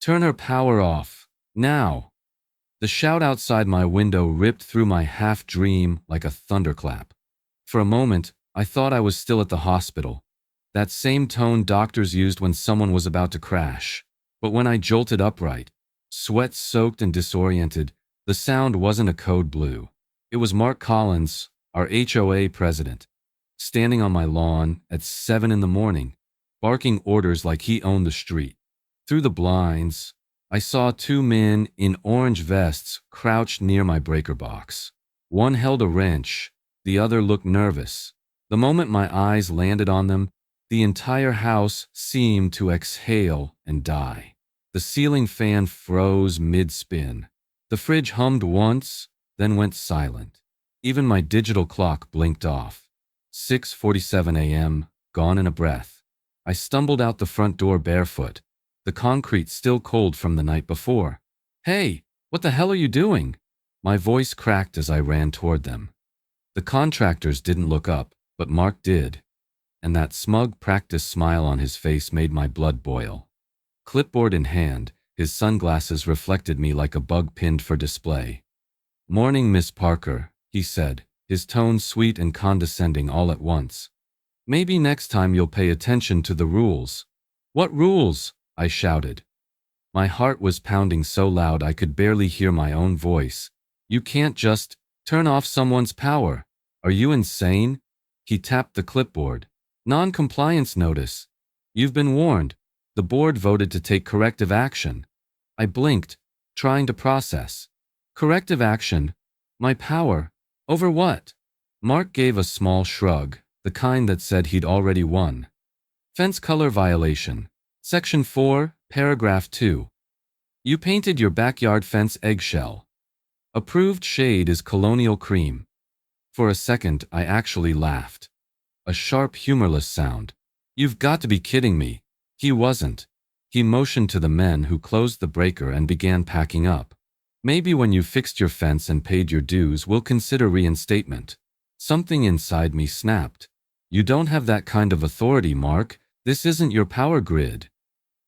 Turn her power off. Now. The shout outside my window ripped through my half-dream like a thunderclap. For a moment, I thought I was still at the hospital. That same tone doctors used when someone was about to crash. But when I jolted upright, sweat-soaked and disoriented, the sound wasn't a code blue. It was Mark Collins, our HOA president, standing on my lawn at 7 in the morning, barking orders like he owned the street. Through the blinds, I saw two men in orange vests crouched near my breaker box. One held a wrench, the other looked nervous. The moment my eyes landed on them, the entire house seemed to exhale and die. The ceiling fan froze mid-spin. The fridge hummed once, then went silent. Even my digital clock blinked off. 6:47 a.m., gone in a breath. I stumbled out the front door barefoot, the concrete still cold from the night before. "Hey, what the hell are you doing?" My voice cracked as I ran toward them. The contractors didn't look up, but Mark did, and that smug practice smile on his face made my blood boil. Clipboard in hand, his sunglasses reflected me like a bug pinned for display. "Morning, Miss Parker," he said, his tone sweet and condescending all at once. "Maybe next time you'll pay attention to the rules." "What rules?" I shouted. My heart was pounding so loud I could barely hear my own voice. "You can't just turn off someone's power. Are you insane?" He tapped the clipboard. "Non-compliance notice. You've been warned. The board voted to take corrective action." I blinked, trying to process. Corrective action? My power? Over what? Mark gave a small shrug, the kind that said he'd already won. "Fence color violation. Section 4, paragraph 2. You painted your backyard fence eggshell. Approved shade is colonial cream." For a second, I actually laughed. A sharp, humorless sound. "You've got to be kidding me." He wasn't. He motioned to the men who closed the breaker and began packing up. "Maybe when you fixed your fence and paid your dues, we'll consider reinstatement." Something inside me snapped. "You don't have that kind of authority, Mark. This isn't your power grid."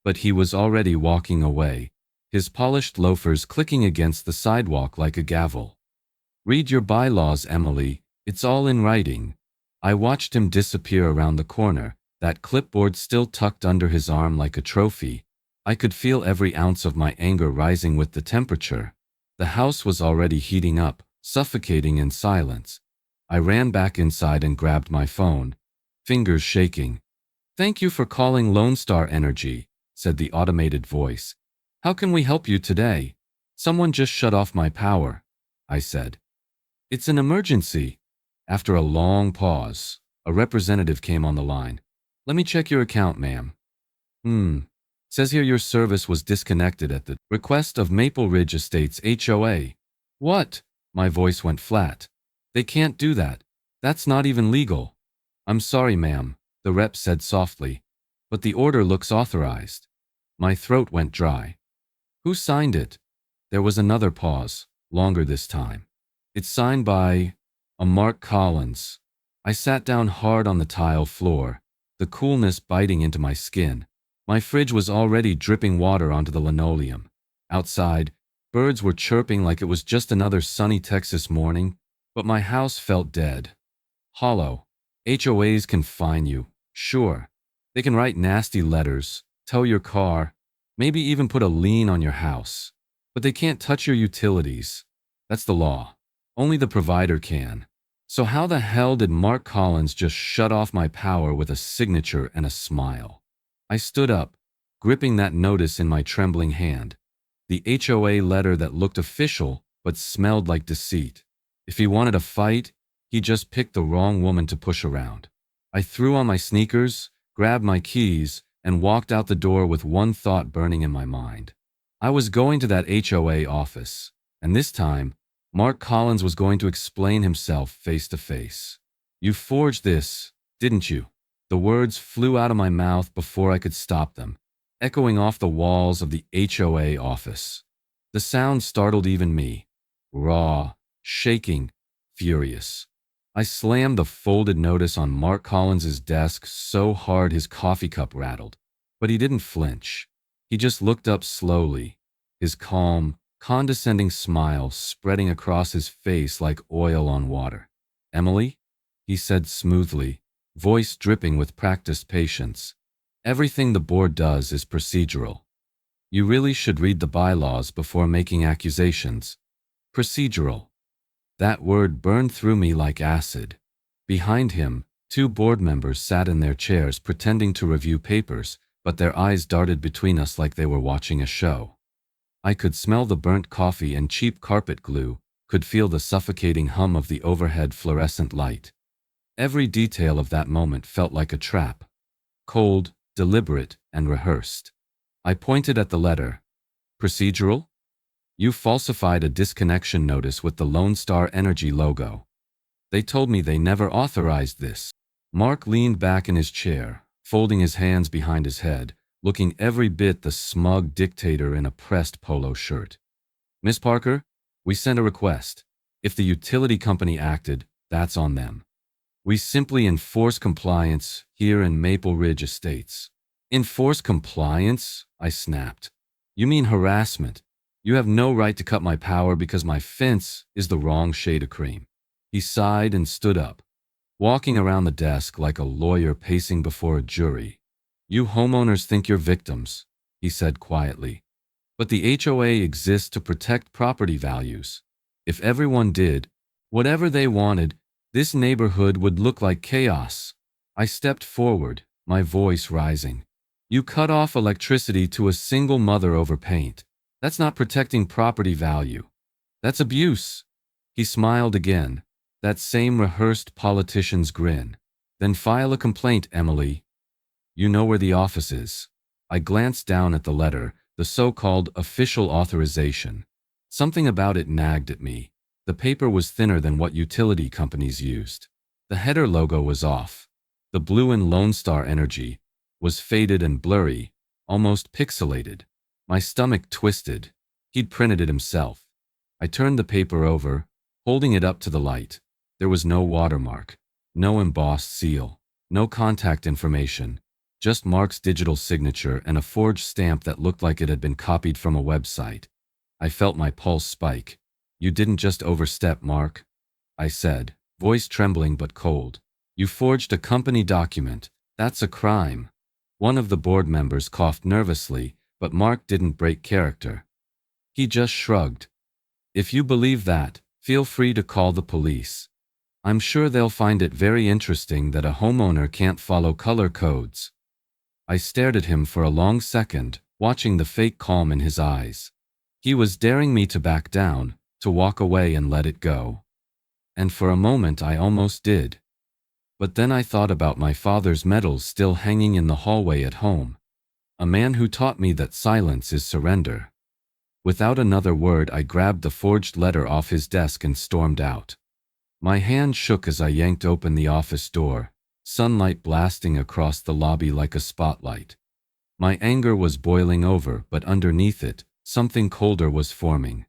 But he was already walking away, his polished loafers clicking against the sidewalk like a gavel. "Read your bylaws, Emily. It's all in writing." I watched him disappear around the corner, that clipboard still tucked under his arm like a trophy. I could feel every ounce of my anger rising with the temperature. The house was already heating up, suffocating in silence. I ran back inside and grabbed my phone, fingers shaking. "Thank you for calling Lone Star Energy," said the automated voice. "How can we help you today?" "Someone just shut off my power," I said. "It's an emergency." After a long pause, a representative came on the line. "Let me check your account, ma'am." Says here your service was disconnected at the request of Maple Ridge Estates HOA. "What?" My voice went flat. "They can't do that. That's not even legal." "I'm sorry, ma'am," the rep said softly, "but the order looks authorized." My throat went dry. "Who signed it?" There was another pause, longer this time. "It's signed by a Mark Collins." I sat down hard on the tile floor, the coolness biting into my skin. My fridge was already dripping water onto the linoleum. Outside, birds were chirping like it was just another sunny Texas morning, but my house felt dead. Hollow. HOAs can fine you, sure. They can write nasty letters, tow your car, maybe even put a lien on your house. But they can't touch your utilities. That's the law. Only the provider can. So how the hell did Mark Collins just shut off my power with a signature and a smile? I stood up, gripping that notice in my trembling hand. The HOA letter that looked official but smelled like deceit. If he wanted a fight, he just picked the wrong woman to push around. I threw on my sneakers, grabbed my keys, and walked out the door with one thought burning in my mind. I was going to that HOA office, and this time, Mark Collins was going to explain himself face to face. "You forged this, didn't you?" The words flew out of my mouth before I could stop them, echoing off the walls of the HOA office. The sound startled even me. Raw, shaking, furious. I slammed the folded notice on Mark Collins's desk so hard his coffee cup rattled, but he didn't flinch. He just looked up slowly, his calm, condescending smile spreading across his face like oil on water. "Emily?" he said smoothly, voice dripping with practiced patience. "Everything the board does is procedural. You really should read the bylaws before making accusations." Procedural. That word burned through me like acid. Behind him, two board members sat in their chairs pretending to review papers, but their eyes darted between us like they were watching a show. I could smell the burnt coffee and cheap carpet glue, could feel the suffocating hum of the overhead fluorescent light. Every detail of that moment felt like a trap. Cold, deliberate, and rehearsed. I pointed at the letter. "Procedural? You falsified a disconnection notice with the Lone Star Energy logo. They told me they never authorized this." Mark leaned back in his chair, folding his hands behind his head, looking every bit the smug dictator in a pressed polo shirt. "Miss Parker, we sent a request. If the utility company acted, that's on them. We simply enforce compliance here in Maple Ridge Estates." "Enforce compliance?" I snapped. "You mean harassment? You have no right to cut my power because my fence is the wrong shade of cream." He sighed and stood up, walking around the desk like a lawyer pacing before a jury. "You homeowners think you're victims," he said quietly. "But the HOA exists to protect property values. If everyone did whatever they wanted, this neighborhood would look like chaos." I stepped forward, my voice rising. "You cut off electricity to a single mother over paint. That's not protecting property value. That's abuse." He smiled again, that same rehearsed politician's grin. "Then file a complaint, Emily. You know where the office is." I glanced down at the letter, the so-called official authorization. Something about it nagged at me. The paper was thinner than what utility companies used. The header logo was off. The blue in Lone Star Energy was faded and blurry, almost pixelated. My stomach twisted. He'd printed it himself. I turned the paper over, holding it up to the light. There was no watermark, no embossed seal, no contact information, just Mark's digital signature and a forged stamp that looked like it had been copied from a website. I felt my pulse spike. "You didn't just overstep, Mark," I said, voice trembling but cold. "You forged a company document. That's a crime." One of the board members coughed nervously, but Mark didn't break character. He just shrugged. "If you believe that, feel free to call the police. I'm sure they'll find it very interesting that a homeowner can't follow color codes." I stared at him for a long second, watching the fake calm in his eyes. He was daring me to back down, to walk away and let it go. And for a moment I almost did. But then I thought about my father's medals still hanging in the hallway at home. A man who taught me that silence is surrender. Without another word, I grabbed the forged letter off his desk and stormed out. My hand shook as I yanked open the office door, sunlight blasting across the lobby like a spotlight. My anger was boiling over, but underneath it, something colder was forming.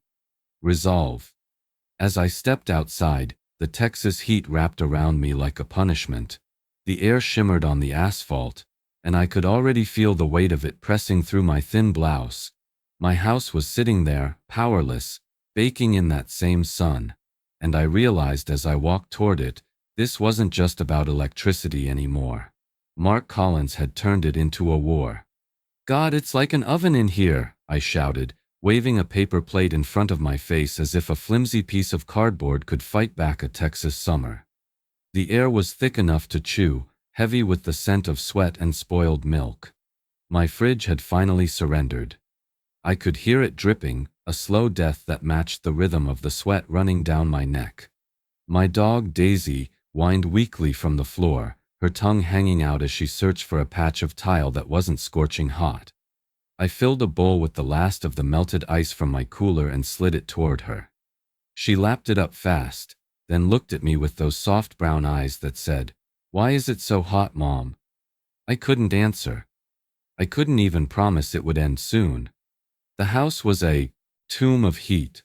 Resolve. As I stepped outside, the Texas heat wrapped around me like a punishment. The air shimmered on the asphalt, and I could already feel the weight of it pressing through my thin blouse. My house was sitting there, powerless, baking in that same sun, and I realized as I walked toward it, this wasn't just about electricity anymore. Mark Collins had turned it into a war. "God, it's like an oven in here," I shouted, waving a paper plate in front of my face as if a flimsy piece of cardboard could fight back a Texas summer. The air was thick enough to chew, heavy with the scent of sweat and spoiled milk. My fridge had finally surrendered. I could hear it dripping, a slow death that matched the rhythm of the sweat running down my neck. My dog, Daisy, whined weakly from the floor, her tongue hanging out as she searched for a patch of tile that wasn't scorching hot. I filled a bowl with the last of the melted ice from my cooler and slid it toward her. She lapped it up fast, then looked at me with those soft brown eyes that said, "Why is it so hot, Mom?" I couldn't answer. I couldn't even promise it would end soon. The house was a tomb of heat.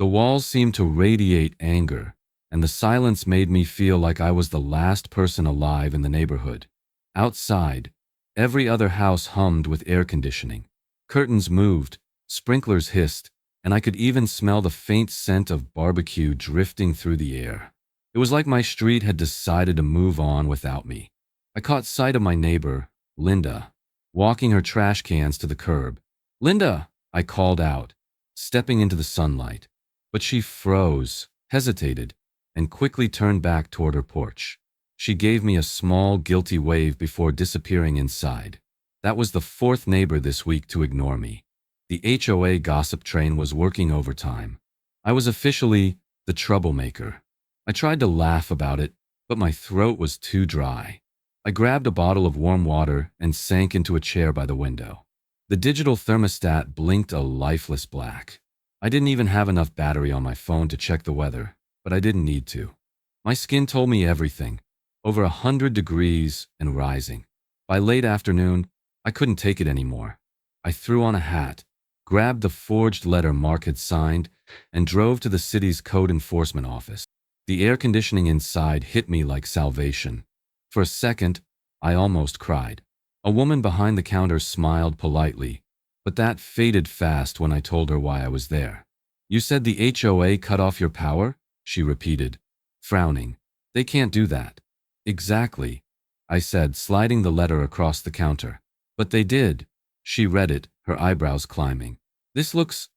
The walls seemed to radiate anger, and the silence made me feel like I was the last person alive in the neighborhood. Outside, every other house hummed with air conditioning. Curtains moved, sprinklers hissed, and I could even smell the faint scent of barbecue drifting through the air. It was like my street had decided to move on without me. I caught sight of my neighbor, Linda, walking her trash cans to the curb. "Linda!" I called out, stepping into the sunlight. But she froze, hesitated, and quickly turned back toward her porch. She gave me a small, guilty wave before disappearing inside. That was the fourth neighbor this week to ignore me. The HOA gossip train was working overtime. I was officially the troublemaker. I tried to laugh about it, but my throat was too dry. I grabbed a bottle of warm water and sank into a chair by the window. The digital thermostat blinked a lifeless black. I didn't even have enough battery on my phone to check the weather, but I didn't need to. My skin told me everything. Over 100 degrees and rising. By late afternoon, I couldn't take it anymore. I threw on a hat, grabbed the forged letter Mark had signed, and drove to the city's code enforcement office. The air conditioning inside hit me like salvation. For a second, I almost cried. A woman behind the counter smiled politely, but that faded fast when I told her why I was there. "You said the HOA cut off your power?" she repeated, frowning. "They can't do that." "Exactly," I said, sliding the letter across the counter. "But they did." She read it, her eyebrows climbing. "This looks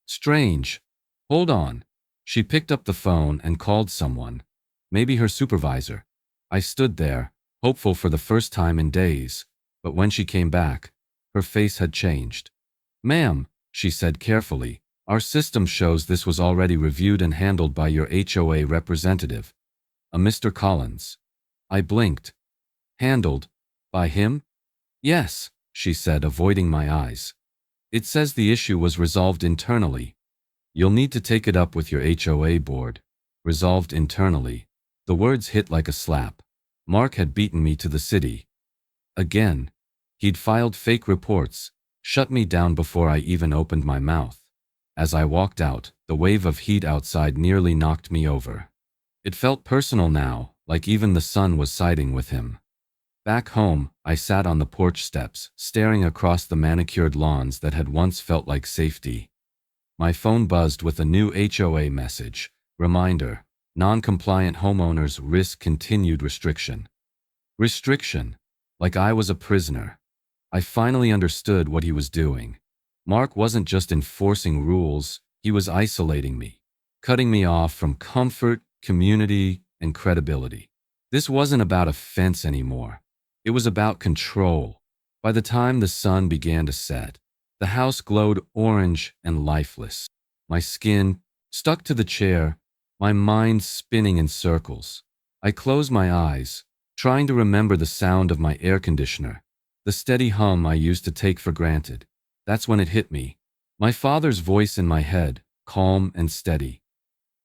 strange. Hold on." She picked up the phone and called someone. Maybe her supervisor. I stood there, hopeful for the first time in days, but when she came back, her face had changed. "Ma'am," she said carefully, "our system shows this was already reviewed and handled by your HOA representative, a Mr. Collins." I blinked. "Handled? By him?" "Yes," she said, avoiding my eyes. "It says the issue was resolved internally. You'll need to take it up with your HOA board." Resolved internally. The words hit like a slap. Mark had beaten me to the city. Again. He'd filed fake reports, shut me down before I even opened my mouth. As I walked out, the wave of heat outside nearly knocked me over. It felt personal now, like even the sun was siding with him. Back home, I sat on the porch steps, staring across the manicured lawns that had once felt like safety. My phone buzzed with a new HOA message. Reminder: non-compliant homeowners risk continued restriction. Restriction. Like I was a prisoner. I finally understood what he was doing. Mark wasn't just enforcing rules, he was isolating me, cutting me off from comfort, community, and credibility. This wasn't about a fence anymore. It was about control. By the time the sun began to set, the house glowed orange and lifeless. My skin stuck to the chair, my mind spinning in circles. I closed my eyes, trying to remember the sound of my air conditioner, the steady hum I used to take for granted. That's when it hit me. My father's voice in my head, calm and steady.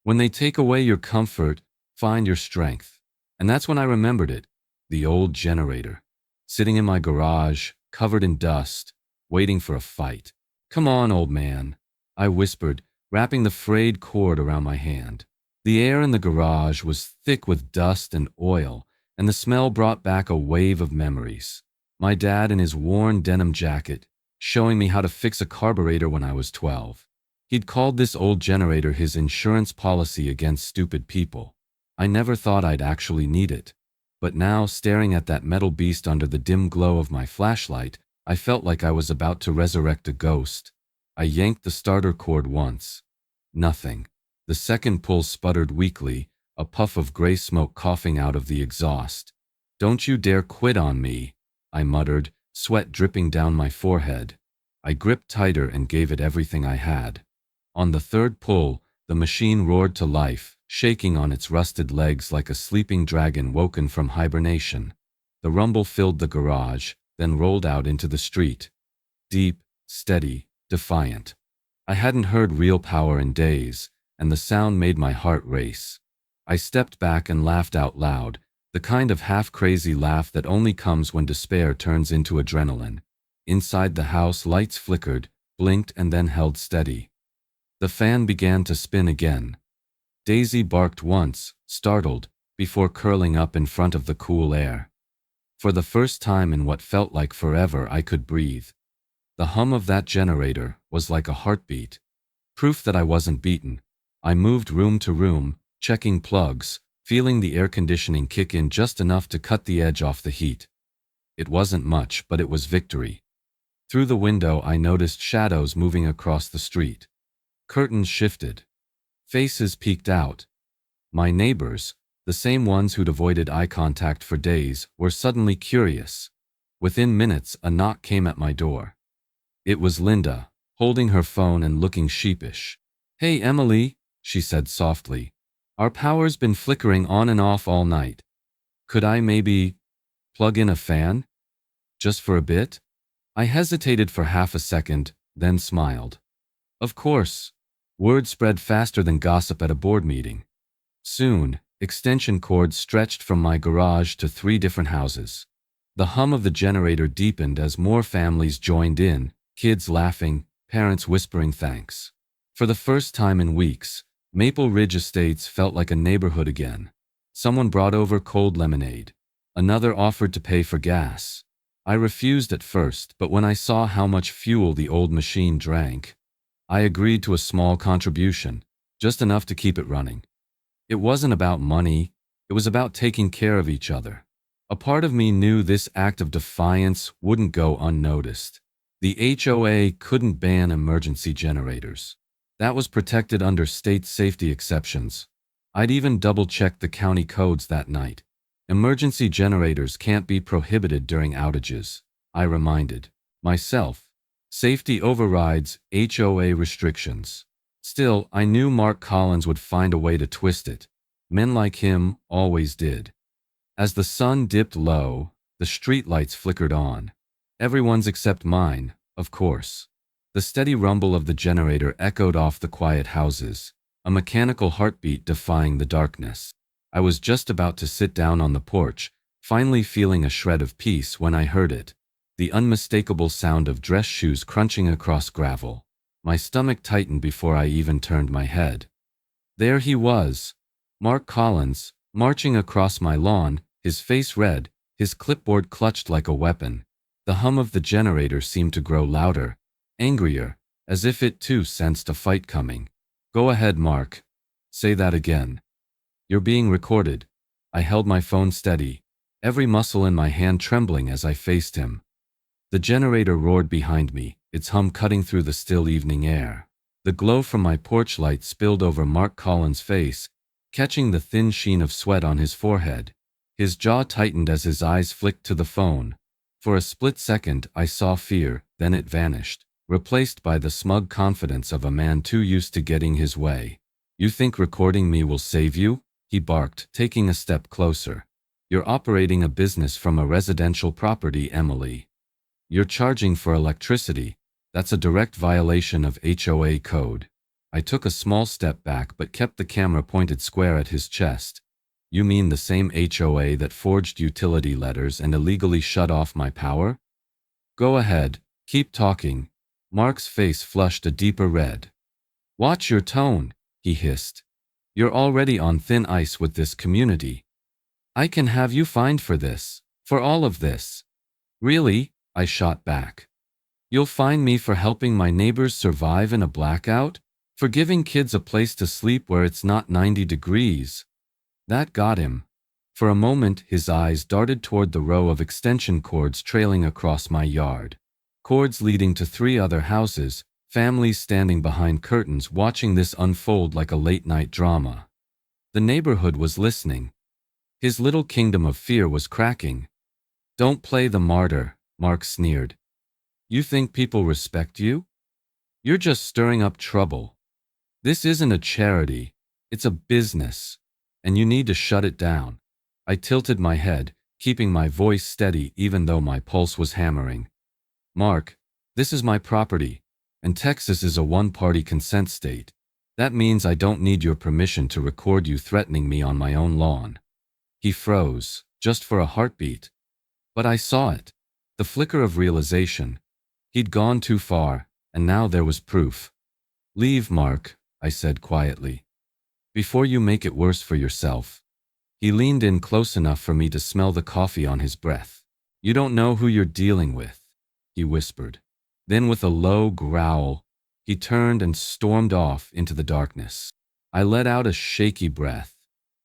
"When they take away your comfort, find your strength." And that's when I remembered it. The old generator, sitting in my garage, covered in dust, waiting for a fight. "Come on, old man," I whispered, wrapping the frayed cord around my hand. The air in the garage was thick with dust and oil, and the smell brought back a wave of memories. My dad in his worn denim jacket, showing me how to fix a carburetor when I was 12. He'd called this old generator his insurance policy against stupid people. I never thought I'd actually need it. But now, staring at that metal beast under the dim glow of my flashlight, I felt like I was about to resurrect a ghost. I yanked the starter cord once. Nothing. The second pull sputtered weakly, a puff of gray smoke coughing out of the exhaust. "Don't you dare quit on me," I muttered, sweat dripping down my forehead. I gripped tighter and gave it everything I had. On the third pull, the machine roared to life, shaking on its rusted legs like a sleeping dragon woken from hibernation. The rumble filled the garage, then rolled out into the street. Deep, steady, defiant. I hadn't heard real power in days, and the sound made my heart race. I stepped back and laughed out loud, the kind of half-crazy laugh that only comes when despair turns into adrenaline. Inside the house, lights flickered, blinked, and then held steady. The fan began to spin again. Daisy barked once, startled, before curling up in front of the cool air. For the first time in what felt like forever, I could breathe. The hum of that generator was like a heartbeat. Proof that I wasn't beaten. I moved room to room, checking plugs, feeling the air conditioning kick in just enough to cut the edge off the heat. It wasn't much, but it was victory. Through the window, I noticed shadows moving across the street. Curtains shifted. Faces peeked out. My neighbors, the same ones who'd avoided eye contact for days, were suddenly curious. Within minutes, a knock came at my door. It was Linda, holding her phone and looking sheepish. "Hey, Emily," she said softly. "Our power's been flickering on and off all night. Could I maybe plug in a fan? Just for a bit?" I hesitated for half a second, then smiled. Of course. Word spread faster than gossip at a board meeting. Soon, extension cords stretched from my garage to 3 different houses. The hum of the generator deepened as more families joined in, kids laughing, parents whispering thanks. For the first time in weeks, Maple Ridge Estates felt like a neighborhood again. Someone brought over cold lemonade. Another offered to pay for gas. I refused at first, but when I saw how much fuel the old machine drank, I agreed to a small contribution, just enough to keep it running. It wasn't about money, it was about taking care of each other. A part of me knew this act of defiance wouldn't go unnoticed. The HOA couldn't ban emergency generators. That was protected under state safety exceptions. I'd even double-checked the county codes that night. Emergency generators can't be prohibited during outages, I reminded myself. Safety overrides HOA restrictions. Still, I knew Mark Collins would find a way to twist it. Men like him always did. As the sun dipped low, the streetlights flickered on. Everyone's except mine, of course. The steady rumble of the generator echoed off the quiet houses, a mechanical heartbeat defying the darkness. I was just about to sit down on the porch, finally feeling a shred of peace when I heard it. The unmistakable sound of dress shoes crunching across gravel. My stomach tightened before I even turned my head. There he was, Mark Collins, marching across my lawn, his face red, his clipboard clutched like a weapon. The hum of the generator seemed to grow louder, angrier, as if it too sensed a fight coming. "Go ahead, Mark. Say that again." "You're being recorded." I held my phone steady, every muscle in my hand trembling as I faced him. The generator roared behind me, its hum cutting through the still evening air. The glow from my porch light spilled over Mark Collins' face, catching the thin sheen of sweat on his forehead. His jaw tightened as his eyes flicked to the phone. For a split second, I saw fear, then it vanished, replaced by the smug confidence of a man too used to getting his way. "You think recording me will save you?" he barked, taking a step closer. "You're operating a business from a residential property, Emily. You're charging for electricity. That's a direct violation of HOA code." I took a small step back but kept the camera pointed square at his chest. "You mean the same HOA that forged utility letters and illegally shut off my power?" "Go ahead, keep talking." Mark's face flushed a deeper red. "Watch your tone," he hissed. "You're already on thin ice with this community. I can have you fined for this, for all of this." "Really?" I shot back. "You'll fine me for helping my neighbors survive in a blackout? For giving kids a place to sleep where it's not 90 degrees? That got him. For a moment, his eyes darted toward the row of extension cords trailing across my yard. Cords leading to 3 other houses, families standing behind curtains watching this unfold like a late-night drama. The neighborhood was listening. His little kingdom of fear was cracking. "Don't play the martyr," Mark sneered. "You think people respect you? You're just stirring up trouble. This isn't a charity, it's a business, and you need to shut it down." I tilted my head, keeping my voice steady even though my pulse was hammering. "Mark, this is my property, and Texas is a one-party consent state. That means I don't need your permission to record you threatening me on my own lawn." He froze, just for a heartbeat. But I saw it. The flicker of realization. He'd gone too far, and now there was proof. "Leave, Mark," I said quietly. "Before you make it worse for yourself." He leaned in close enough for me to smell the coffee on his breath. "You don't know who you're dealing with," he whispered. Then with a low growl, he turned and stormed off into the darkness. I let out a shaky breath,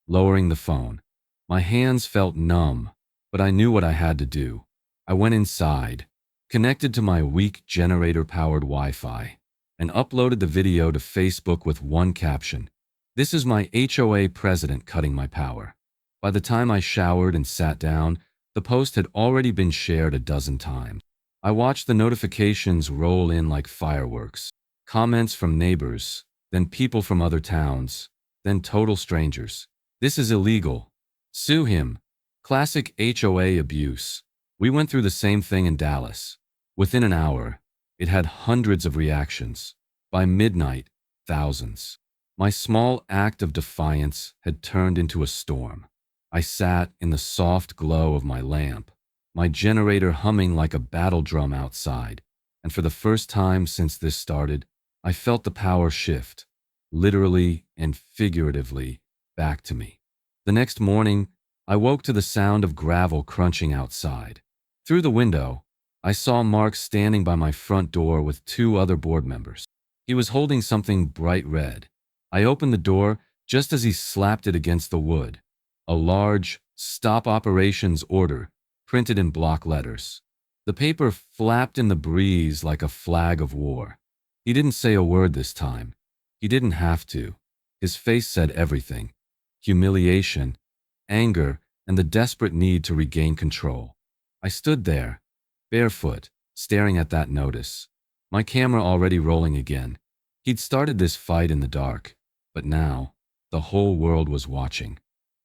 lowering the phone. My hands felt numb, but I knew what I had to do. I went inside, connected to my weak generator-powered Wi-Fi, and uploaded the video to Facebook with one caption: "This is my HOA president cutting my power." By the time I showered and sat down, the post had already been shared a dozen times. I watched the notifications roll in like fireworks. Comments from neighbors, then people from other towns, then total strangers. "This is illegal. Sue him." Classic HOA abuse. We went through the same thing in Dallas. Within an hour, it had hundreds of reactions. By midnight, thousands. My small act of defiance had turned into a storm. I sat in the soft glow of my lamp, my generator humming like a battle drum outside, and for the first time since this started, I felt the power shift, literally and figuratively, back to me. The next morning, I woke to the sound of gravel crunching outside. Through the window, I saw Mark standing by my front door with two other board members. He was holding something bright red. I opened the door just as he slapped it against the wood. A large, "Stop Operations" order, printed in block letters. The paper flapped in the breeze like a flag of war. He didn't say a word this time. He didn't have to. His face said everything: humiliation, anger, and the desperate need to regain control. I stood there, barefoot, staring at that notice, my camera already rolling again. He'd started this fight in the dark, but now, the whole world was watching.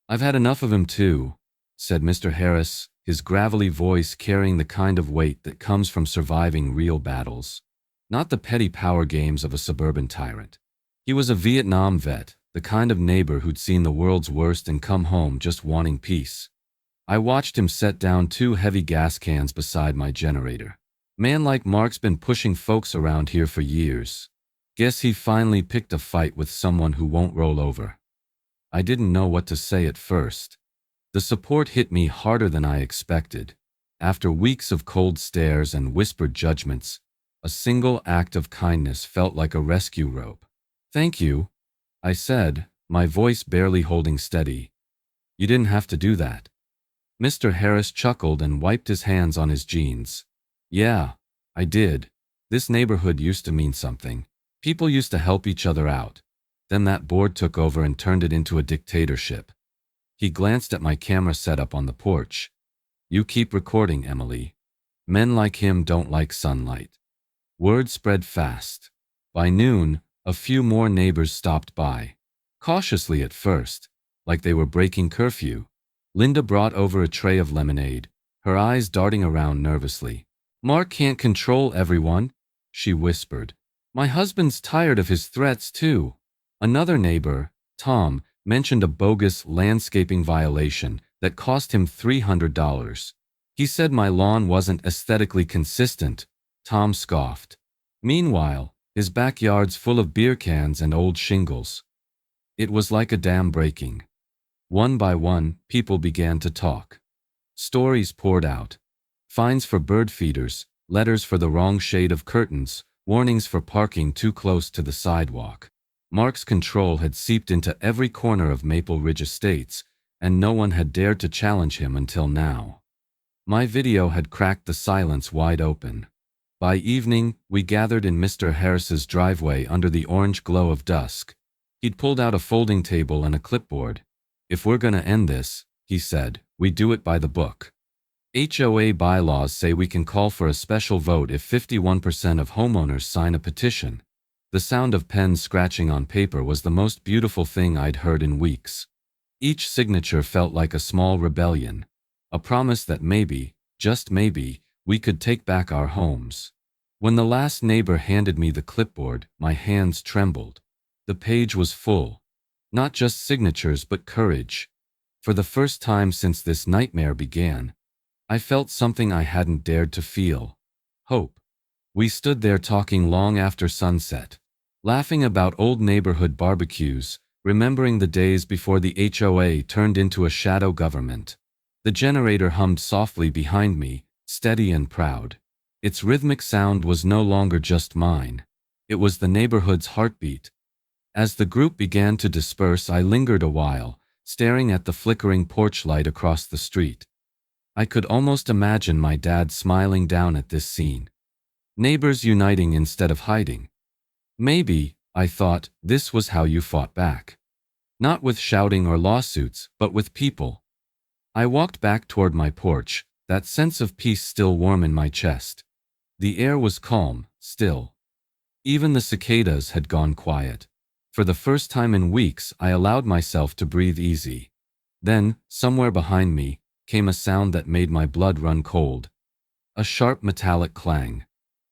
"I've had enough of him too," said Mr. Harris, his gravelly voice carrying the kind of weight that comes from surviving real battles, not the petty power games of a suburban tyrant. He was a Vietnam vet, the kind of neighbor who'd seen the world's worst and come home just wanting peace. I watched him set down two heavy gas cans beside my generator. "Man like Mark's been pushing folks around here for years. Guess he finally picked a fight with someone who won't roll over." I didn't know what to say at first. The support hit me harder than I expected. After weeks of cold stares and whispered judgments, a single act of kindness felt like a rescue rope. "Thank you," I said, my voice barely holding steady. "You didn't have to do that." Mr. Harris chuckled and wiped his hands on his jeans. "Yeah, I did. This neighborhood used to mean something. People used to help each other out. Then that board took over and turned it into a dictatorship." He glanced at my camera setup on the porch. "You keep recording, Emily. Men like him don't like sunlight." Word spread fast. By noon, a few more neighbors stopped by. Cautiously at first, like they were breaking curfew. Linda brought over a tray of lemonade, her eyes darting around nervously. "Mark can't control everyone," she whispered. "My husband's tired of his threats, too." Another neighbor, Tom, mentioned a bogus landscaping violation that cost him $300. "He said my lawn wasn't aesthetically consistent," Tom scoffed. Meanwhile, his backyard's full of beer cans and old shingles. It was like a dam breaking. One by one, people began to talk. Stories poured out. Fines for bird feeders, letters for the wrong shade of curtains, warnings for parking too close to the sidewalk. Mark's control had seeped into every corner of Maple Ridge Estates, and no one had dared to challenge him until now. My video had cracked the silence wide open. By evening, we gathered in Mr. Harris's driveway under the orange glow of dusk. He'd pulled out a folding table and a clipboard. "If we're gonna end this," he said, "we do it by the book. HOA bylaws say we can call for a special vote if 51% of homeowners sign a petition." The sound of pens scratching on paper was the most beautiful thing I'd heard in weeks. Each signature felt like a small rebellion, a promise that maybe, just maybe, we could take back our homes. When the last neighbor handed me the clipboard, my hands trembled. The page was full. Not just signatures, but courage. For the first time since this nightmare began, I felt something I hadn't dared to feel: hope. We stood there talking long after sunset, laughing about old neighborhood barbecues, remembering the days before the HOA turned into a shadow government. The generator hummed softly behind me, steady and proud. Its rhythmic sound was no longer just mine. It was the neighborhood's heartbeat. As the group began to disperse, I lingered a while, staring at the flickering porch light across the street. I could almost imagine my dad smiling down at this scene. Neighbors uniting instead of hiding. Maybe, I thought, this was how you fought back. Not with shouting or lawsuits, but with people. I walked back toward my porch, that sense of peace still warm in my chest. The air was calm, still. Even the cicadas had gone quiet. For the first time in weeks, I allowed myself to breathe easy. Then, somewhere behind me, came a sound that made my blood run cold. A sharp metallic clang.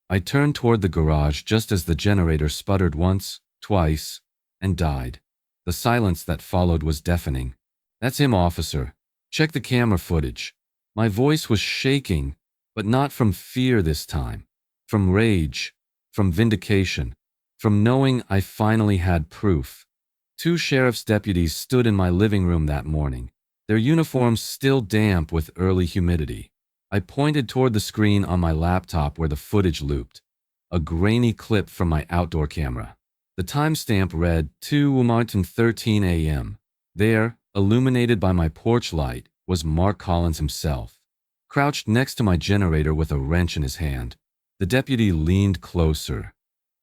I turned toward the garage just as the generator sputtered once, twice, and died. The silence that followed was deafening. "That's him, officer. Check the camera footage." My voice was shaking, but not from fear this time. From rage, from vindication, from knowing I finally had proof. 2 sheriff's deputies stood in my living room that morning, their uniforms still damp with early humidity. I pointed toward the screen on my laptop where the footage looped, a grainy clip from my outdoor camera. The timestamp read 2:13 a.m. There, illuminated by my porch light, was Mark Collins himself, crouched next to my generator with a wrench in his hand. The deputy leaned closer.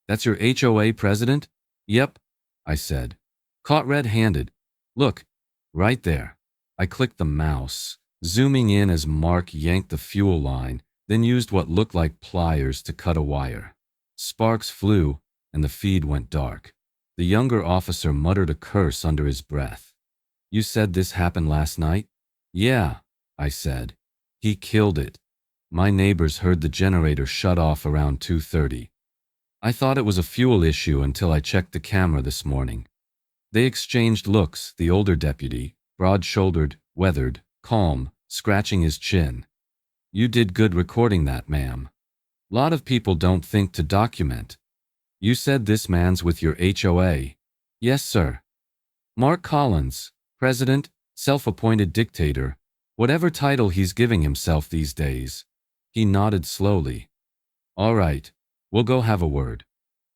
"That's your HOA president?" "Yep," I said. "Caught red-handed. Look, right there." I clicked the mouse, zooming in as Mark yanked the fuel line, then used what looked like pliers to cut a wire. Sparks flew, and the feed went dark. The younger officer muttered a curse under his breath. "You said this happened last night?" "Yeah," I said. "He killed it." My neighbors heard the generator shut off around 2:30. I thought it was a fuel issue until I checked the camera this morning. They exchanged looks, the older deputy, broad-shouldered, weathered, calm, scratching his chin. "You did good recording that, ma'am. Lot of people don't think to document. You said this man's with your HOA?" "Yes, sir." "Mark Collins, president, self-appointed dictator, whatever title he's giving himself these days." He nodded slowly. "All right, we'll go have a word."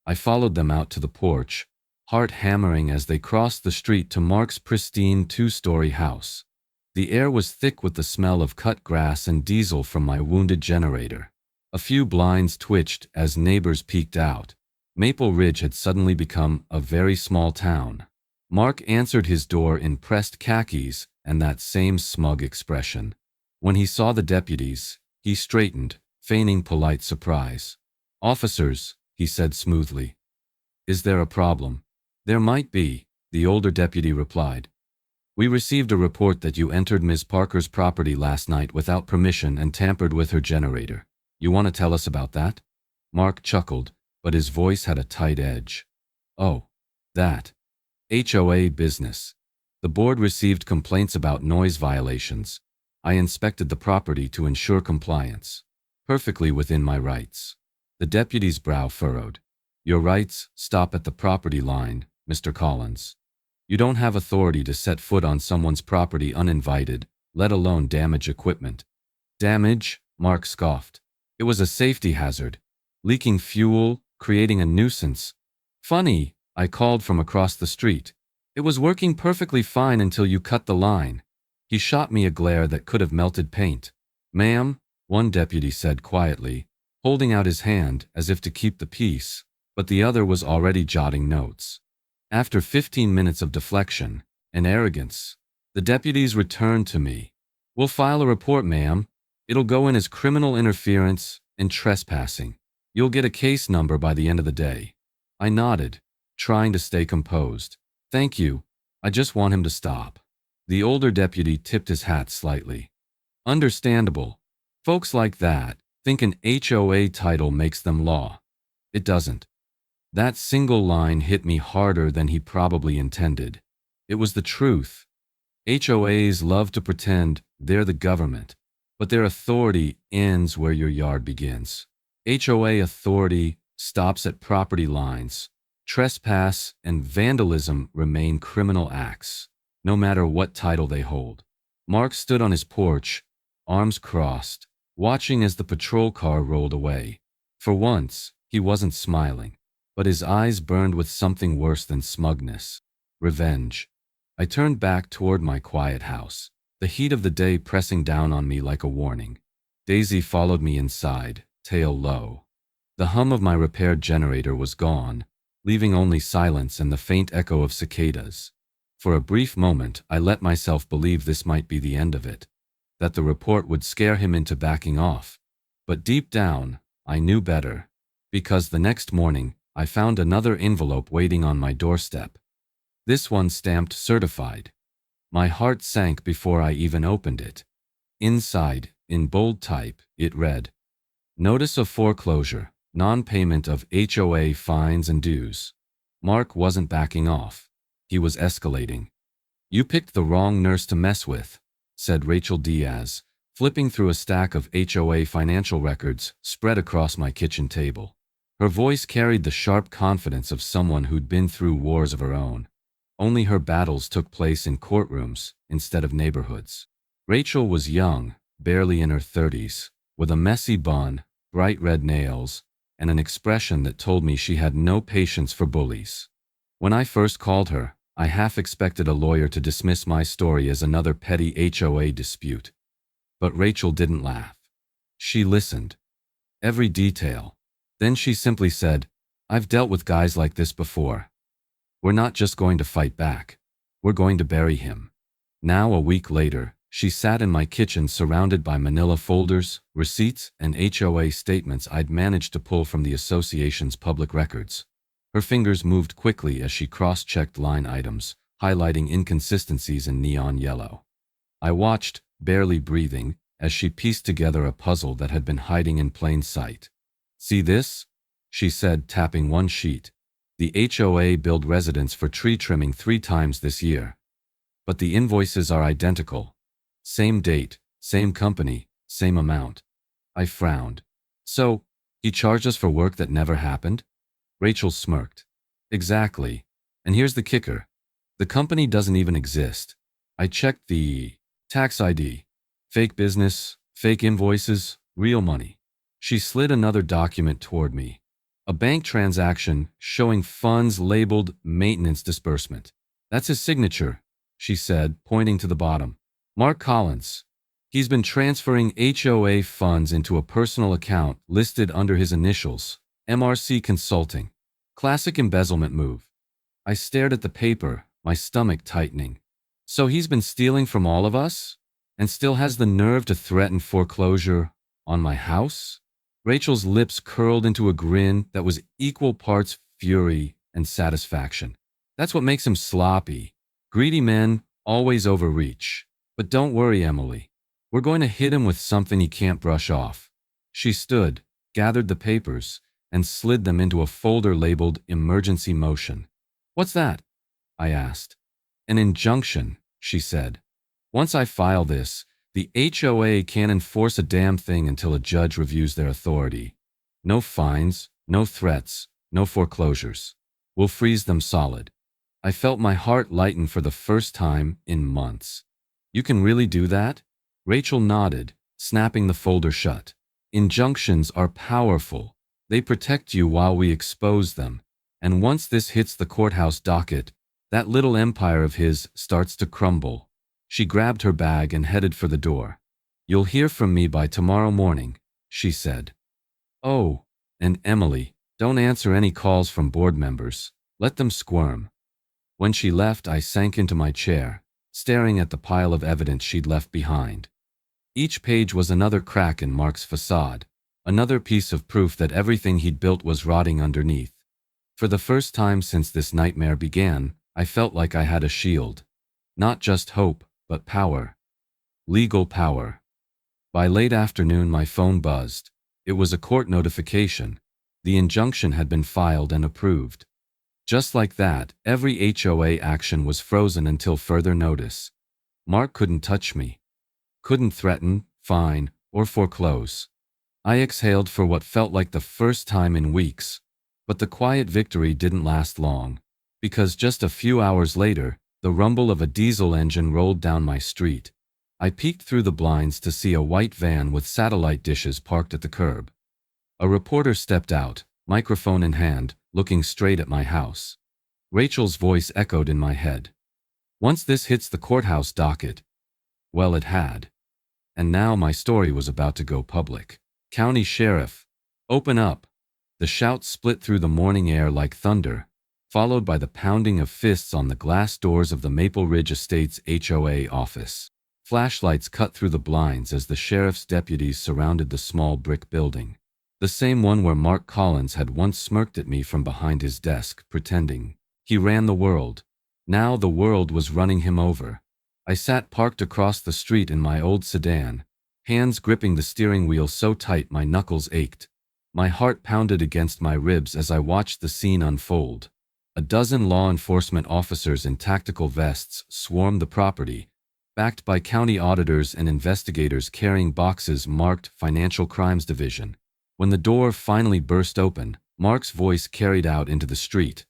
I followed them out to the porch, heart hammering as they crossed the street to Mark's pristine 2-story house. The air was thick with the smell of cut grass and diesel from my wounded generator. A few blinds twitched as neighbors peeked out. Maple Ridge had suddenly become a very small town. Mark answered his door in pressed khakis and that same smug expression. When he saw the deputies, he straightened, feigning polite surprise. "Officers," he said smoothly. "Is there a problem?" "There might be," the older deputy replied. "We received a report that you entered Ms. Parker's property last night without permission and tampered with her generator. You want to tell us about that?" Mark chuckled, but his voice had a tight edge. "Oh, that. HOA business. The board received complaints about noise violations. I inspected the property to ensure compliance. Perfectly within my rights." The deputy's brow furrowed. "Your rights stop at the property line, Mr. Collins. You don't have authority to set foot on someone's property uninvited, let alone damage equipment." "Damage?" Mark scoffed. "It was a safety hazard. Leaking fuel, creating a nuisance. Funny," I called from across the street. "It was working perfectly fine until you cut the line." He shot me a glare that could have melted paint. "Ma'am," one deputy said quietly, holding out his hand as if to keep the peace, but the other was already jotting notes. After 15 minutes of deflection and arrogance, the deputies returned to me. "We'll file a report, ma'am. It'll go in as criminal interference and trespassing. You'll get a case number by the end of the day." I nodded, trying to stay composed. "Thank you. I just want him to stop." The older deputy tipped his hat slightly. "Understandable. Folks like that think an HOA title makes them law. It doesn't." That single line hit me harder than he probably intended. It was the truth. HOAs love to pretend they're the government, but their authority ends where your yard begins. HOA authority stops at property lines. Trespass and vandalism remain criminal acts, no matter what title they hold. Mark stood on his porch, arms crossed, watching as the patrol car rolled away. For once, he wasn't smiling, but his eyes burned with something worse than smugness. Revenge. I turned back toward my quiet house, the heat of the day pressing down on me like a warning. Daisy followed me inside, tail low. The hum of my repaired generator was gone, leaving only silence and the faint echo of cicadas. For a brief moment, I let myself believe this might be the end of it, that the report would scare him into backing off. But deep down, I knew better, because the next morning, I found another envelope waiting on my doorstep. This one stamped certified. My heart sank before I even opened it. Inside, in bold type, it read, "Notice of foreclosure, non-payment of HOA fines and dues." Mark wasn't backing off. He was escalating. "You picked the wrong nurse to mess with," said Rachel Diaz, flipping through a stack of HOA financial records spread across my kitchen table. Her voice carried the sharp confidence of someone who'd been through wars of her own. Only her battles took place in courtrooms instead of neighborhoods. Rachel was young, barely in her 30s, with a messy bun, bright red nails, and an expression that told me she had no patience for bullies. When I first called her, I half expected a lawyer to dismiss my story as another petty HOA dispute. But Rachel didn't laugh. She listened. Every detail. Then she simply said, "I've dealt with guys like this before. We're not just going to fight back. We're going to bury him." Now, a week later, she sat in my kitchen surrounded by manila folders, receipts, and HOA statements I'd managed to pull from the association's public records. Her fingers moved quickly as she cross-checked line items, highlighting inconsistencies in neon yellow. I watched, barely breathing, as she pieced together a puzzle that had been hiding in plain sight. "See this?" she said, tapping one sheet. "The HOA billed residents for tree trimming 3 times this year. But the invoices are identical. Same date, same company, same amount." I frowned. "So, he charged us for work that never happened?" Rachel smirked. "Exactly. And here's the kicker. The company doesn't even exist. I checked the tax ID. Fake business, fake invoices, real money." She slid another document toward me. A bank transaction showing funds labeled maintenance disbursement. "That's his signature," she said, pointing to the bottom. "Mark Collins. He's been transferring HOA funds into a personal account listed under his initials, MRC Consulting. Classic embezzlement move." I stared at the paper, my stomach tightening. "So he's been stealing from all of us? And still has the nerve to threaten foreclosure on my house?" Rachel's lips curled into a grin that was equal parts fury and satisfaction. "That's what makes him sloppy. Greedy men always overreach. But don't worry, Emily. We're going to hit him with something he can't brush off." She stood, gathered the papers, and slid them into a folder labeled Emergency Motion. "What's that?" I asked. "An injunction," she said. "Once I file this, the HOA can't enforce a damn thing until a judge reviews their authority. No fines, no threats, no foreclosures. We'll freeze them solid." I felt my heart lighten for the first time in months. "You can really do that?" Rachel nodded, snapping the folder shut. "Injunctions are powerful. They protect you while we expose them. And once this hits the courthouse docket, that little empire of his starts to crumble." She grabbed her bag and headed for the door. "You'll hear from me by tomorrow morning," she said. "Oh, and Emily, don't answer any calls from board members. Let them squirm." When she left, I sank into my chair, staring at the pile of evidence she'd left behind. Each page was another crack in Mark's facade, another piece of proof that everything he'd built was rotting underneath. For the first time since this nightmare began, I felt like I had a shield. Not just hope, but power. Legal power. By late afternoon, my phone buzzed. It was a court notification. The injunction had been filed and approved. Just like that, every HOA action was frozen until further notice. Mark couldn't touch me. Couldn't threaten, fine, or foreclose. I exhaled for what felt like the first time in weeks. But the quiet victory didn't last long, because just a few hours later, the rumble of a diesel engine rolled down my street. I peeked through the blinds to see a white van with satellite dishes parked at the curb. A reporter stepped out, microphone in hand, looking straight at my house. Rachel's voice echoed in my head. Once this hits the courthouse docket, well, it had. And now my story was about to go public. County Sheriff, open up. The shout split through the morning air like thunder, followed by the pounding of fists on the glass doors of the Maple Ridge Estates HOA office. Flashlights cut through the blinds as the sheriff's deputies surrounded the small brick building. The same one where Mark Collins had once smirked at me from behind his desk, pretending he ran the world. Now the world was running him over. I sat parked across the street in my old sedan, hands gripping the steering wheel so tight my knuckles ached. My heart pounded against my ribs as I watched the scene unfold. A dozen law enforcement officers in tactical vests swarmed the property, backed by county auditors and investigators carrying boxes marked Financial Crimes Division. When the door finally burst open, Mark's voice carried out into the street,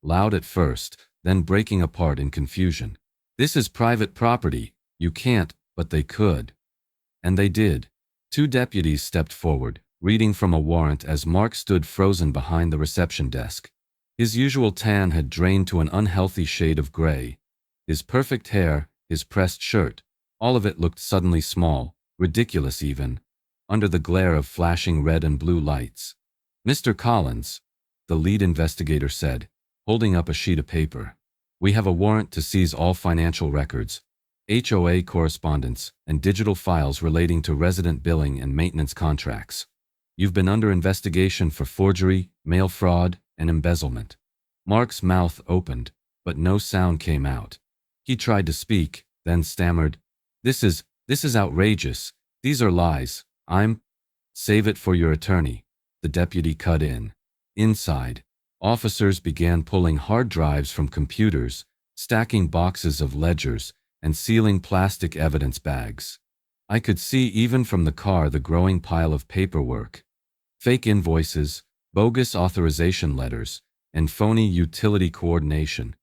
loud at first, then breaking apart in confusion. This is private property. You can't, but they could. And they did. Two deputies stepped forward, reading from a warrant as Mark stood frozen behind the reception desk. His usual tan had drained to an unhealthy shade of gray. His perfect hair, his pressed shirt, all of it looked suddenly small, ridiculous even, under the glare of flashing red and blue lights. "Mr. Collins," the lead investigator said, holding up a sheet of paper. "We have a warrant to seize all financial records, HOA correspondence, and digital files relating to resident billing and maintenance contracts. You've been under investigation for forgery, mail fraud, and embezzlement." Mark's mouth opened, but no sound came out. He tried to speak, then stammered, This is outrageous. These are lies. Save it for your attorney." The deputy cut in. Inside, officers began pulling hard drives from computers, stacking boxes of ledgers, and sealing plastic evidence bags. I could see even from the car the growing pile of paperwork. Fake invoices, bogus authorization letters, and phony utility coordination.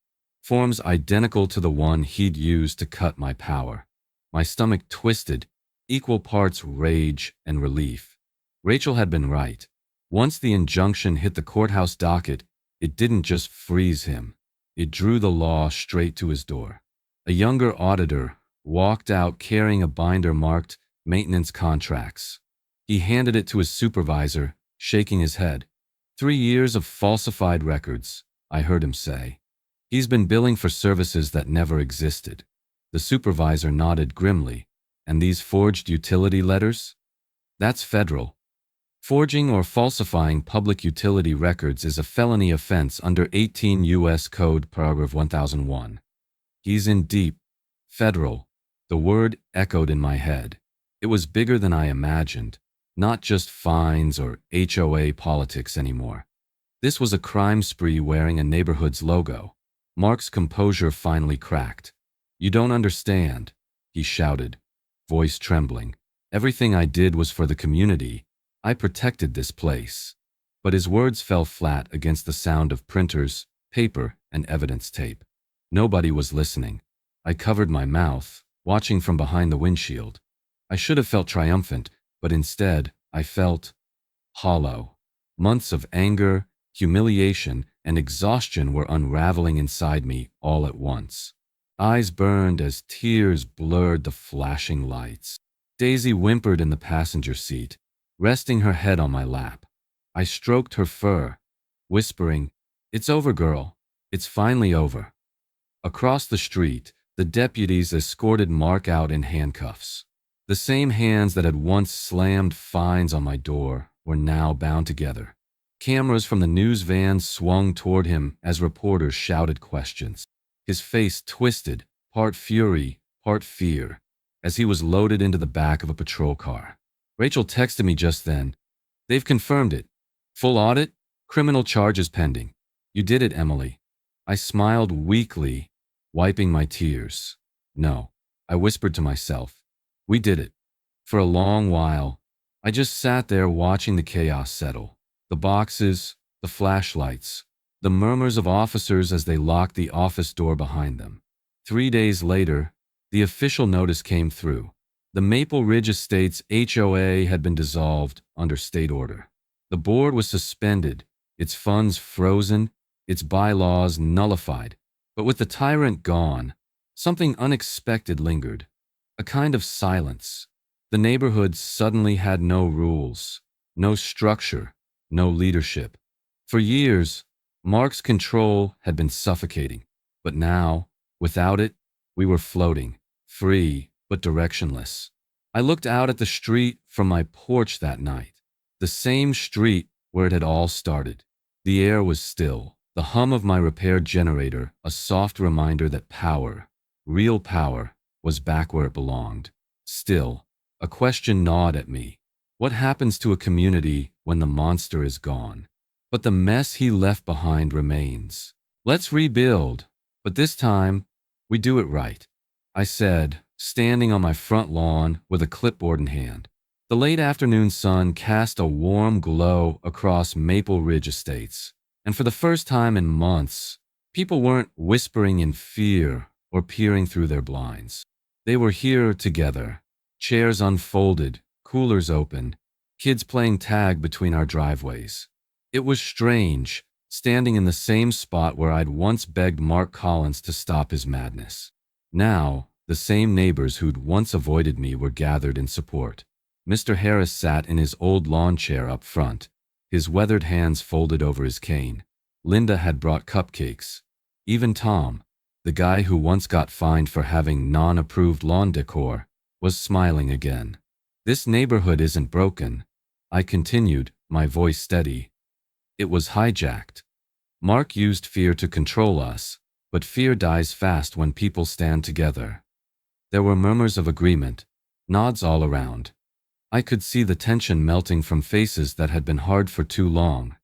Forms identical to the one he'd used to cut my power. My stomach twisted, equal parts rage and relief. Rachel had been right. Once the injunction hit the courthouse docket, it didn't just freeze him. It drew the law straight to his door. A younger auditor walked out carrying a binder marked Maintenance Contracts. He handed it to his supervisor, shaking his head. 3 years of falsified records, I heard him say. He's been billing for services that never existed. The supervisor nodded grimly. And these forged utility letters? That's federal. Forging or falsifying public utility records is a felony offense under 18 U.S. Code Paragraph 1001. He's in deep. Federal. The word echoed in my head. It was bigger than I imagined. Not just fines or HOA politics anymore. This was a crime spree wearing a neighborhood's logo. Mark's composure finally cracked. "You don't understand," he shouted, voice trembling. "Everything I did was for the community. I protected this place." But his words fell flat against the sound of printers, paper, and evidence tape. Nobody was listening. I covered my mouth, watching from behind the windshield. I should have felt triumphant, but instead, I felt hollow. Months of anger, humiliation, and exhaustion were unraveling inside me all at once. Eyes burned as tears blurred the flashing lights. Daisy whimpered in the passenger seat, resting her head on my lap. I stroked her fur, whispering, "It's over, girl. It's finally over." Across the street, the deputies escorted Mark out in handcuffs. The same hands that had once slammed fines on my door were now bound together. Cameras from the news vans swung toward him as reporters shouted questions. His face twisted, part fury, part fear, as he was loaded into the back of a patrol car. Rachel texted me just then. "They've confirmed it. Full audit, criminal charges pending. You did it, Emily." I smiled weakly, wiping my tears. "No," I whispered to myself. "We did it." For a long while, I just sat there watching the chaos settle. The boxes, the flashlights, the murmurs of officers as they locked the office door behind them. 3 days later, The official notice came through. The Maple Ridge Estates HOA had been dissolved under state order. The board was suspended, its funds frozen, its bylaws nullified. But with the tyrant gone, something unexpected lingered. A kind of silence. The neighborhood suddenly had no rules, no structure, no leadership. For years, Mark's control had been suffocating. But now, without it, we were floating, free but directionless. I looked out at the street from my porch that night, the same street where it had all started. The air was still, the hum of my repaired generator, a soft reminder that power, real power, was back where it belonged. Still, a question gnawed at me. What happens to a community when the monster is gone? But the mess he left behind remains. Let's rebuild, but this time, we do it right, I said, standing on my front lawn with a clipboard in hand. The late afternoon sun cast a warm glow across Maple Ridge Estates, and for the first time in months, people weren't whispering in fear or peering through their blinds. They were here together, chairs unfolded, coolers open, kids playing tag between our driveways. It was strange, standing in the same spot where I'd once begged Mark Collins to stop his madness. Now, the same neighbors who'd once avoided me were gathered in support. Mr. Harris sat in his old lawn chair up front, his weathered hands folded over his cane. Linda had brought cupcakes. Even Tom, the guy who once got fined for having non-approved lawn decor, was smiling again. This neighborhood isn't broken, I continued, my voice steady. It was hijacked. Mark used fear to control us, but fear dies fast when people stand together. There were murmurs of agreement, nods all around. I could see the tension melting from faces that had been hard for too long.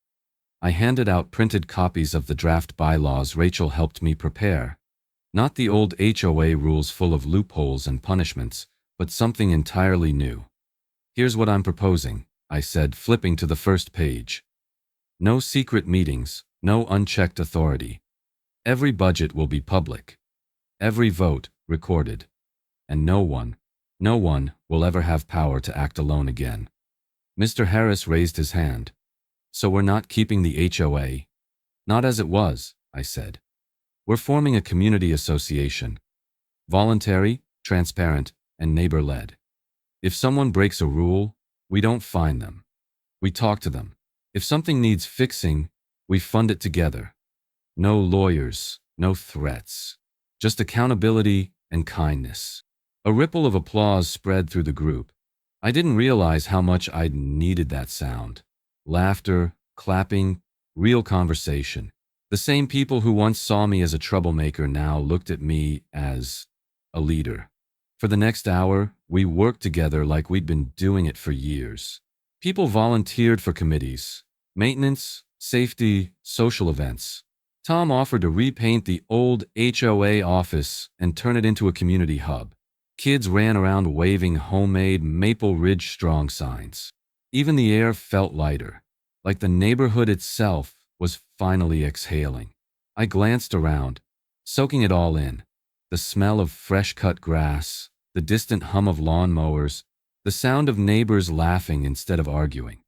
I handed out printed copies of the draft bylaws Rachel helped me prepare. Not the old HOA rules full of loopholes and punishments, but something entirely new. Here's what I'm proposing, I said, flipping to the first page. No secret meetings, no unchecked authority. Every budget will be public. Every vote recorded. And no one will ever have power to act alone again. Mr. Harris raised his hand. So we're not keeping the HOA? Not as it was, I said. We're forming a community association. Voluntary, transparent, and neighbor-led. If someone breaks a rule, we don't fine them. We talk to them. If something needs fixing, we fund it together. No lawyers, no threats. Just accountability and kindness. A ripple of applause spread through the group. I didn't realize how much I'd needed that sound. Laughter, clapping, real conversation. The same people who once saw me as a troublemaker now looked at me as a leader. For the next hour, we worked together like we'd been doing it for years. People volunteered for committees, maintenance, safety, social events. Tom offered to repaint the old HOA office and turn it into a community hub. Kids ran around waving homemade Maple Ridge Strong signs. Even the air felt lighter, like the neighborhood itself was finally exhaling. I glanced around, soaking it all in. The smell of fresh-cut grass, the distant hum of lawn mowers, the sound of neighbors laughing instead of arguing.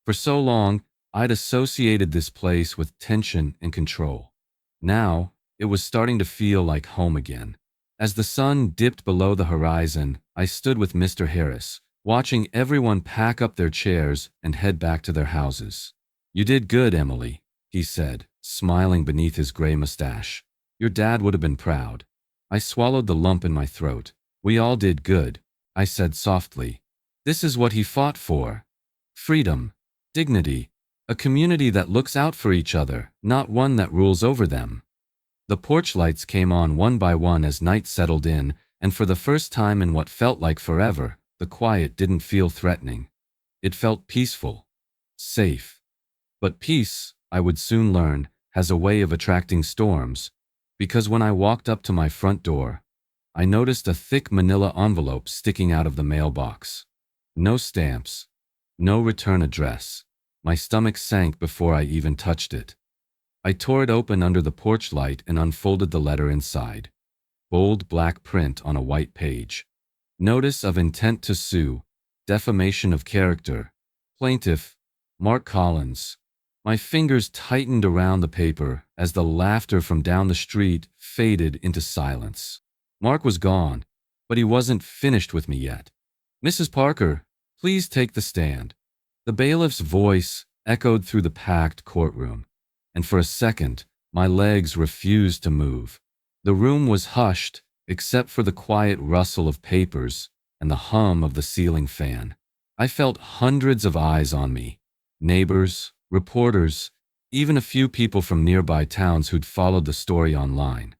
For so long, I'd associated this place with tension and control. Now, it was starting to feel like home again. As the sun dipped below the horizon, I stood with Mr. Harris, watching everyone pack up their chairs and head back to their houses. You did good, Emily, he said, smiling beneath his gray mustache. Your dad would have been proud. I swallowed the lump in my throat. We all did good, I said softly. This is what he fought for. Freedom, dignity, a community that looks out for each other, not one that rules over them. The porch lights came on one by one as night settled in, and for the first time in what felt like forever, the quiet didn't feel threatening. It felt peaceful, safe. But peace, I would soon learn, has a way of attracting storms, because when I walked up to my front door, I noticed a thick manila envelope sticking out of the mailbox. No stamps, no return address. My stomach sank before I even touched it. I tore it open under the porch light and unfolded the letter inside. bold black print on a white page. Notice of intent to sue, defamation of character. Plaintiff, Mark Collins. My fingers tightened around the paper as the laughter from down the street faded into silence. Mark was gone, but he wasn't finished with me yet. Mrs. Parker, please take the stand. The bailiff's voice echoed through the packed courtroom, and for a second, my legs refused to move. The room was hushed, except for the quiet rustle of papers and the hum of the ceiling fan. I felt hundreds of eyes on me. Neighbors, reporters, even a few people from nearby towns who'd followed the story online.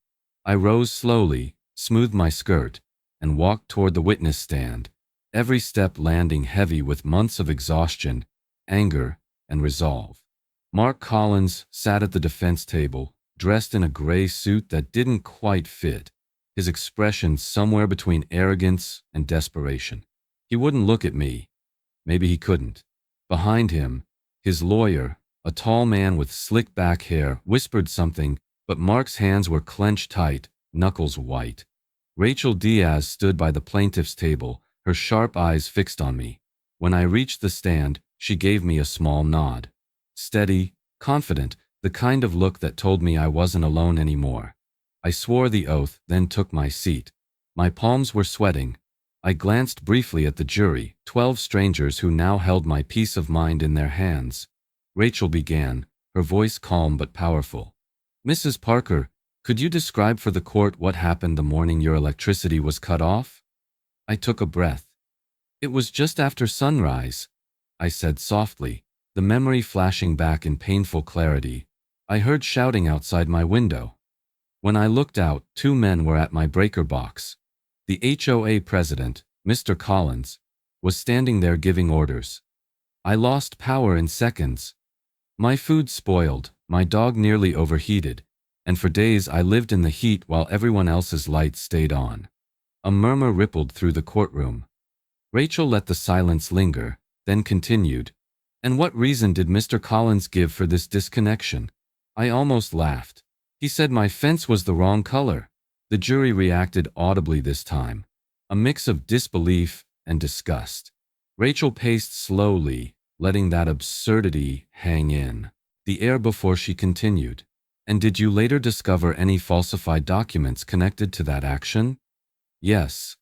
I rose slowly, smoothed my skirt, and walked toward the witness stand, every step landing heavy with months of exhaustion, anger, and resolve. Mark Collins sat at the defense table, dressed in a gray suit that didn't quite fit, his expression somewhere between arrogance and desperation. He wouldn't look at me. Maybe he couldn't. Behind him, his lawyer, a tall man with slick back hair, whispered something, but Mark's hands were clenched tight, knuckles white. Rachel Diaz stood by the plaintiff's table, her sharp eyes fixed on me. When I reached the stand, she gave me a small nod. Steady, confident, the kind of look that told me I wasn't alone anymore. I swore the oath, then took my seat. My palms were sweating. I glanced briefly at the jury, 12 strangers who now held my peace of mind in their hands. Rachel began, her voice calm but powerful. Mrs. Parker, could you describe for the court what happened the morning your electricity was cut off? I took a breath. It was just after sunrise, I said softly, the memory flashing back in painful clarity. I heard shouting outside my window. When I looked out, 2 men were at my breaker box. The HOA president, Mr. Collins, was standing there giving orders. I lost power in seconds. My food spoiled, my dog nearly overheated, and for days I lived in the heat while everyone else's lights stayed on. A murmur rippled through the courtroom. Rachel let the silence linger, then continued. And what reason did Mr. Collins give for this disconnection? I almost laughed. He said my fence was the wrong color. The jury reacted audibly this time, a mix of disbelief and disgust. Rachel paced slowly, letting that absurdity hang in the air before she continued. And did you later discover any falsified documents connected to that action? Yes.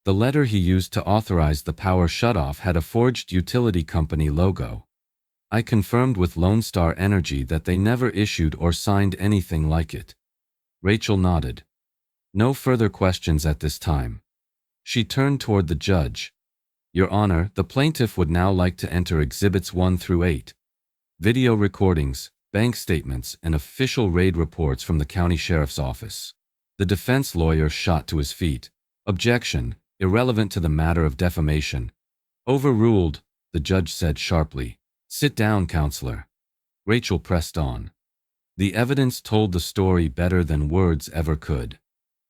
The letter he used to authorize the power shutoff had a forged utility company logo. I confirmed with Lone Star Energy that they never issued or signed anything like it. Rachel nodded. No further questions at this time. She turned toward the judge. Your Honor, the plaintiff would now like to enter Exhibits 1 through 8. Video recordings, bank statements, and official raid reports from the county sheriff's office. The defense lawyer shot to his feet. Objection, irrelevant to the matter of defamation. Overruled, the judge said sharply. Sit down, counselor. Rachel pressed on. The evidence told the story better than words ever could.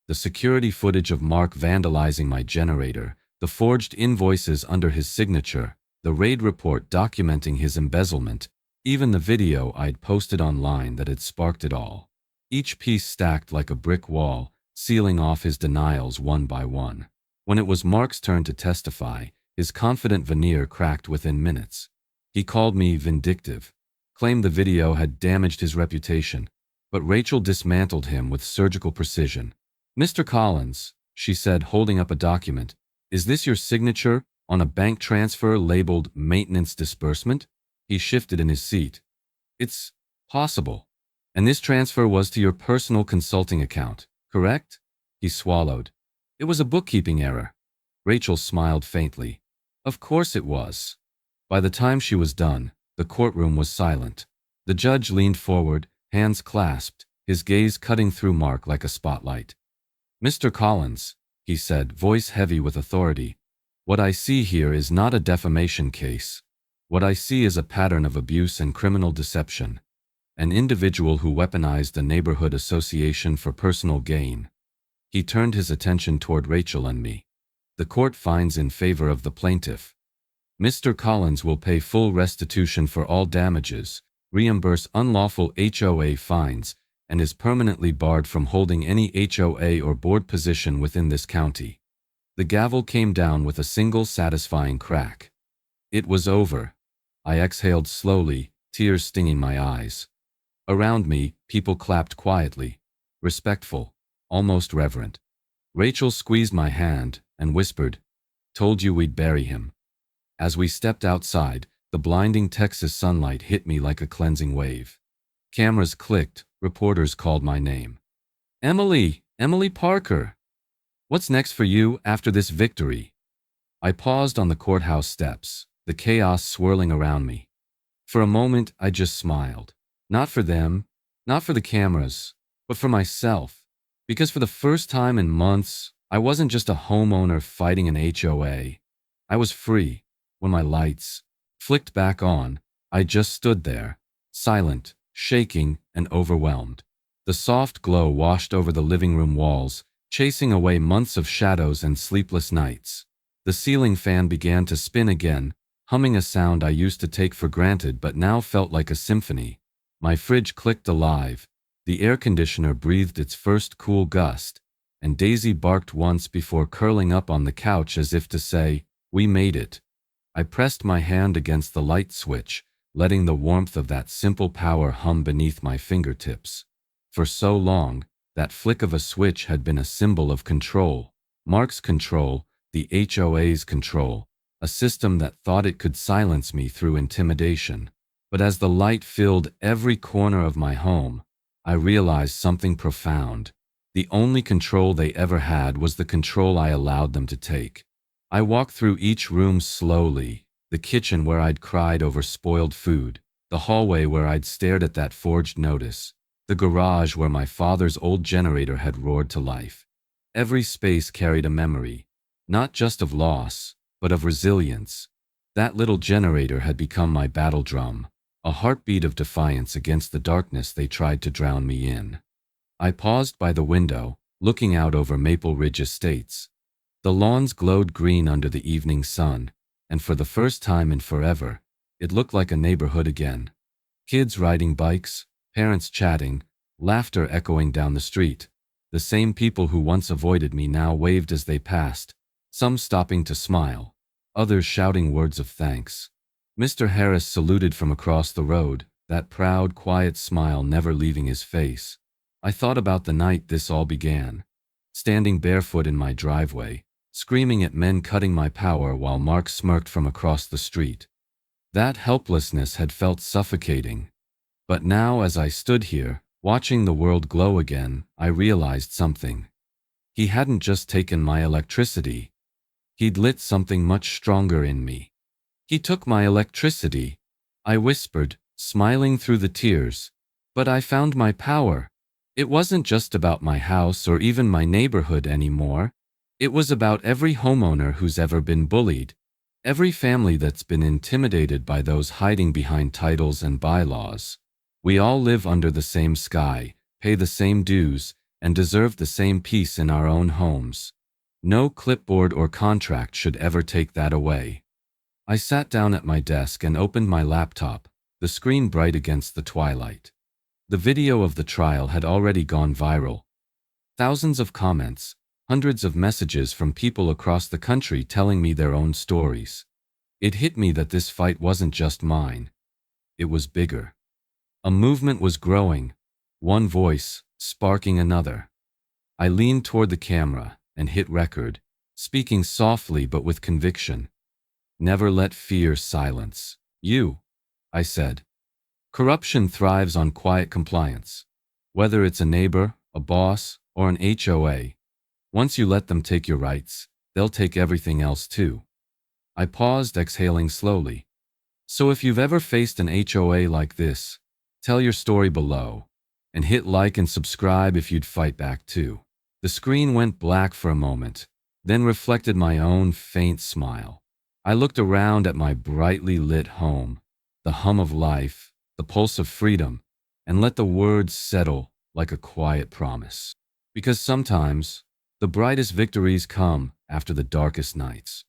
The security footage of Mark vandalizing my generator, the forged invoices under his signature, the raid report documenting his embezzlement, even the video I'd posted online that had sparked it all. Each piece stacked like a brick wall, sealing off his denials one by one. When it was Mark's turn to testify, his confident veneer cracked within minutes. He called me vindictive, claimed the video had damaged his reputation, but Rachel dismantled him with surgical precision. Mr. Collins, she said, holding up a document, is this your signature on a bank transfer labeled maintenance disbursement? He shifted in his seat. It's possible. And this transfer was to your personal consulting account, correct? He swallowed. It was a bookkeeping error. Rachel smiled faintly. Of course it was. By the time she was done, the courtroom was silent. The judge leaned forward, hands clasped, his gaze cutting through Mark like a spotlight. Mr. Collins, he said, voice heavy with authority, what I see here is not a defamation case. What I see is a pattern of abuse and criminal deception. An individual who weaponized a neighborhood association for personal gain. He turned his attention toward Rachel and me. The court finds in favor of the plaintiff. Mr. Collins will pay full restitution for all damages, reimburse unlawful HOA fines, and is permanently barred from holding any HOA or board position within this county. The gavel came down with a single satisfying crack. It was over. I exhaled slowly, tears stinging my eyes. Around me, people clapped quietly, respectful, almost reverent. Rachel squeezed my hand and whispered, "Told you we'd bury him." As we stepped outside, the blinding Texas sunlight hit me like a cleansing wave. Cameras clicked, reporters called my name. Emily Parker. What's next for you after this victory?" I paused on the courthouse steps, the chaos swirling around me. For a moment, I just smiled. Not for them, not for the cameras, but for myself. Because for the first time in months, I wasn't just a homeowner fighting an HOA. I was free. When my lights flicked back on, I just stood there, silent, shaking, and overwhelmed. The soft glow washed over the living room walls, chasing away months of shadows and sleepless nights. The ceiling fan began to spin again, humming a sound I used to take for granted but now felt like a symphony. My fridge clicked alive, the air conditioner breathed its first cool gust, and Daisy barked once before curling up on the couch as if to say, "We made it." I pressed my hand against the light switch, letting the warmth of that simple power hum beneath my fingertips. For so long, that flick of a switch had been a symbol of control. Mark's control, the HOA's control, a system that thought it could silence me through intimidation. But as the light filled every corner of my home, I realized something profound. The only control they ever had was the control I allowed them to take. I walked through each room slowly, the kitchen where I'd cried over spoiled food, the hallway where I'd stared at that forged notice, the garage where my father's old generator had roared to life. Every space carried a memory, not just of loss, but of resilience. That little generator had become my battle drum, a heartbeat of defiance against the darkness they tried to drown me in. I paused by the window, looking out over Maple Ridge Estates. The lawns glowed green under the evening sun, and for the first time in forever, it looked like a neighborhood again. Kids riding bikes, parents chatting, laughter echoing down the street. The same people who once avoided me now waved as they passed, some stopping to smile, others shouting words of thanks. Mr. Harris saluted from across the road, that proud, quiet smile never leaving his face. I thought about the night this all began, standing barefoot in my driveway, screaming at men cutting my power while Mark smirked from across the street. That helplessness had felt suffocating. But now as I stood here, watching the world glow again, I realized something. He hadn't just taken my electricity. He'd lit something much stronger in me. He took my electricity, I whispered, smiling through the tears. But I found my power. It wasn't just about my house or even my neighborhood anymore. It was about every homeowner who's ever been bullied, every family that's been intimidated by those hiding behind titles and bylaws. We all live under the same sky, pay the same dues, and deserve the same peace in our own homes. No clipboard or contract should ever take that away. I sat down at my desk and opened my laptop, the screen bright against the twilight. The video of the trial had already gone viral. Thousands of comments, hundreds of messages from people across the country telling me their own stories. It hit me that this fight wasn't just mine. It was bigger. A movement was growing, one voice sparking another. I leaned toward the camera and hit record, speaking softly but with conviction. "Never let fear silence you," I said. Corruption thrives on quiet compliance. Whether it's a neighbor, a boss, or an HOA, once you let them take your rights, they'll take everything else too. I paused, exhaling slowly. So if you've ever faced an HOA like this, tell your story below, and hit like and subscribe if you'd fight back too. The screen went black for a moment, then reflected my own faint smile. I looked around at my brightly lit home, the hum of life, the pulse of freedom, and let the words settle like a quiet promise. Because sometimes, the brightest victories come after the darkest nights.